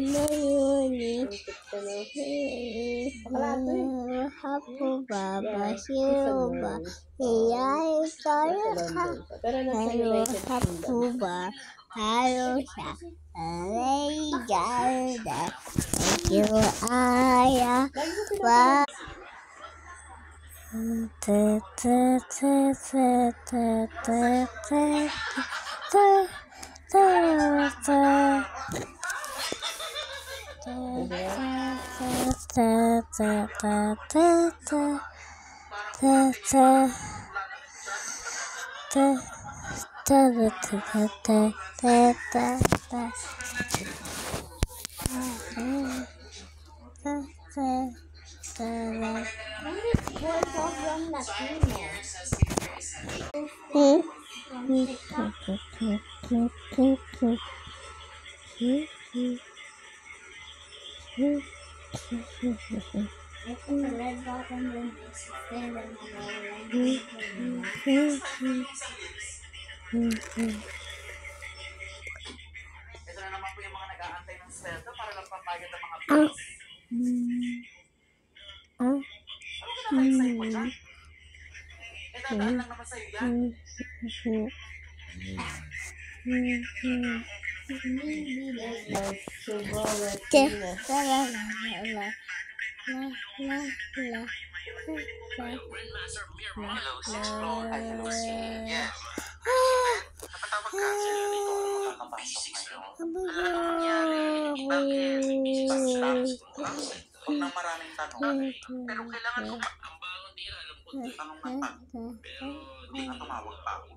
mayuni hapu baba silba iyay karaka halo hapu ba halo sa alay jalda ikaw aya ba ta ta ta ta ta ta ta ta ta ta Ito na naman po yung mga nag-aantay ng sweldo para lang papagod ang mga bills. Ano ka naman excited mo dyan? Dadaan lang naman sa'yo yan. Napatawag ka. Dito ako makakapasok ngayon. Ano nangyari? Bakit? Basta. Huwag nang maraming tanong. Pero kailangan ko ang bagong tira. Alam ko tanong ng tanong. Pero hindi na tumawag pa ako.